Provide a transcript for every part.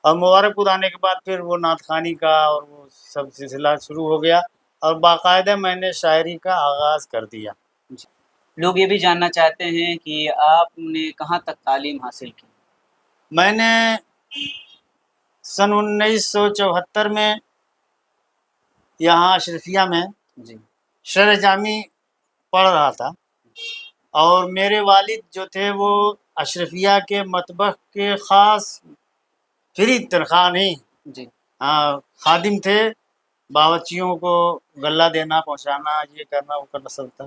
اور مبارکپور آنے کے بعد پھر وہ نعت خوانی کا اور وہ سب سلسلہ شروع ہو گیا اور باقاعدہ میں نے شاعری کا آغاز کر دیا۔ جی۔ لوگ یہ بھی جاننا چاہتے ہیں کہ آپ نے کہاں تک تعلیم حاصل کی؟ میں نے سن 1974 میں یہاں اشرفیہ میں جی شرح جامی پڑھ رہا تھا، اور میرے والد جو تھے وہ اشرفیہ کے مطبخ کے خاص فری تنخواہ نہیں، جی خادم تھے، باورچیوں کو غلہ دینا، پہنچانا، یہ کرنا وہ کرنا سب تھا۔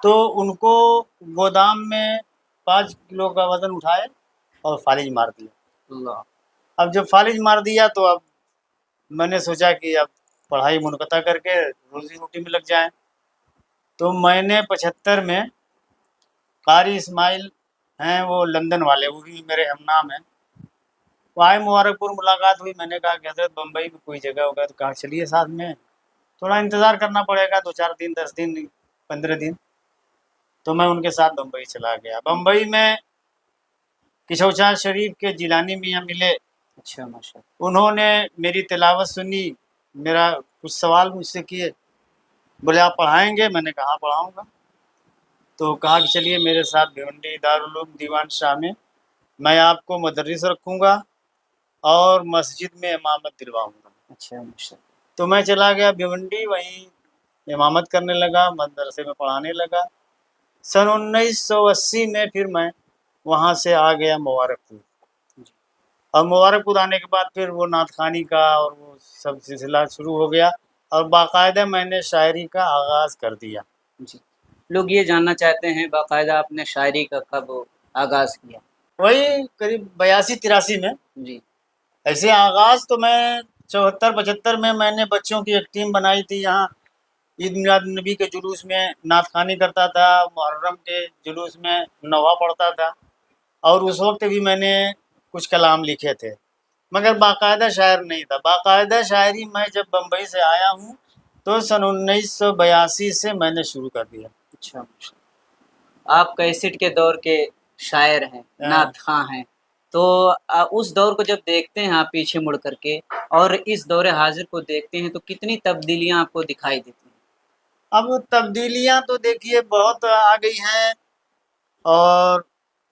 تو ان کو گودام میں 5 کلو کا وزن اٹھائے اور فالج مار دیا۔ اللہ۔ اب جب فالج مار دیا تو اب میں نے سوچا کہ اب پڑھائی منقطع کر کے روزی روٹی میں لگ جائیں۔ تو میں نے 75 میں قاری اسماعیل ہیں، وہ لندن والے، وہ بھی میرے ہم نام ہیں، وہ آئے مبارکپور، ملاقات ہوئی، میں نے کہا کہ حضرت بمبئی میں کوئی جگہ ہوگا، تو کہا چلیے ساتھ میں، تھوڑا انتظار کرنا پڑے گا، 2-4 دن، 10 دن، 15 دن۔ تو میں ان کے ساتھ بمبئی چلا گیا۔ بمبئی میں کشوچا شریف کے جیلانی میاں ملے، اچھا ماشاء اللہ۔ انہوں نے میری تلاوت سنی، میرا کچھ سوال مجھ سے کیے، بولے آپ پڑھائیں گے؟ میں نے کہا پڑھاؤں گا۔ تو کہا کہ چلیے میرے ساتھ بھیونڈی دارالعلوم دیوان شاہ میں آپ کو مدرس رکھوں گا اور مسجد میں امامت دلواؤں گا۔ اچھا ماشاء اللہ۔ تو میں چلا گیا بھیونڈی، وہیں امامت کرنے لگا، مدرسے میں پڑھانے لگا۔ سن 1980 میں پھر میں وہاں سے آ گیا مبارکپور، اور مبارکپور آنے کے بعد پھر وہ نعت خوانی کا اور وہ سب سلسلہ شروع ہو گیا اور باقاعدہ میں نے شاعری کا آغاز کر دیا۔ جی۔ لوگ یہ جاننا چاہتے ہیں باقاعدہ آپ نے شاعری کا کب آغاز کیا؟ وہی قریب 82-83 میں۔ جی ایسے آغاز تو میں 74-75 میں نے بچوں کی ایک ٹیم بنائی تھی، یہاں عید میلاد النبی کے جلوس میں نعت خوانی کرتا تھا، محرم کے جلوس میں نوحہ پڑھتا تھا، اور اس وقت بھی میں نے کچھ کلام لکھے تھے، مگر باقاعدہ شاعر نہیں تھا۔ باقاعدہ شاعری میں جب بمبئی سے آیا ہوں تو سن 1982 سے میں نے شروع کر دیا۔ اچھا ماشاء اللہ۔ آپ کیسٹ کے دور کے شاعر ہیں، نعت خواں ہیں، تو اس دور کو جب دیکھتے ہیں آپ پیچھے مڑ کر کے اور اس دور حاضر کو دیکھتے ہیں تو کتنی تبدیلیاں آپ کو دکھائی دیتی ہیں؟ اب تبدیلیاں تو دیکھیے بہت آ گئی ہیں، اور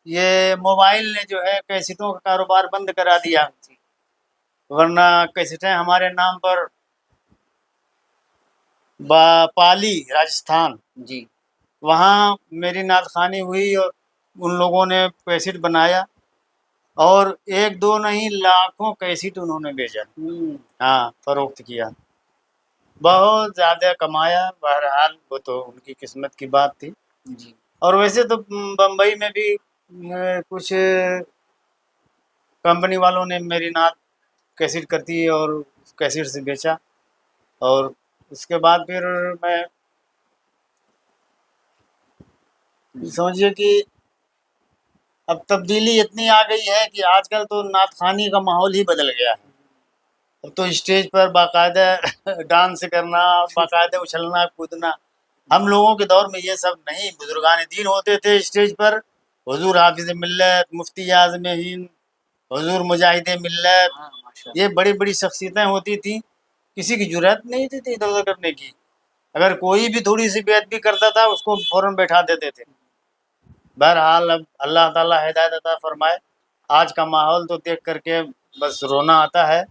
یہ موبائل نے جو ہے کیسٹوں کا کاروبار بند کرا دیا، ورنہ کیسٹیں ہمارے نام پر پالی راجستھان، جی وہاں میری نعت خوانی ہوئی اور ان لوگوں نے کیسٹ بنایا، اور 1-2 نہیں لاکھوں کیسٹ انہوں نے بھیجا، فروخت کیا، بہت زیادہ کمایا۔ بہرحال وہ تو ان کی قسمت کی بات تھی۔ جی اور ویسے تو بمبئی میں بھی کچھ کمپنی والوں نے میری نعت کیسٹ کرتی اور کیسٹ سے بیچا، اور اس کے بعد پھر میں سمجھیے کہ اب تبدیلی اتنی آ گئی ہے کہ آج کل تو نعت خوانی کا ماحول ہی بدل گیا ہے۔ اب تو اسٹیج پر باقاعدہ ڈانس کرنا، باقاعدہ اچھلنا کودنا، ہم لوگوں کے دور میں یہ سب نہیں۔ بزرگان دین ہوتے تھے اسٹیج پر، حضور حافظ ملت، مفتی اعظم ہند، حضور مجاہد ملت، یہ بڑی بڑی شخصیتیں ہوتی تھیں، کسی کی جرأت نہیں تھی ادھر ادھر کرنے کی۔ اگر کوئی بھی تھوڑی سی بیعت بھی کرتا تھا اس کو فوراً بیٹھا دیتے تھے۔ بہرحال اب اللہ تعالیٰ ہدایت عطا فرمائے، آج کا ماحول تو دیکھ کر کے بس رونا آتا ہے۔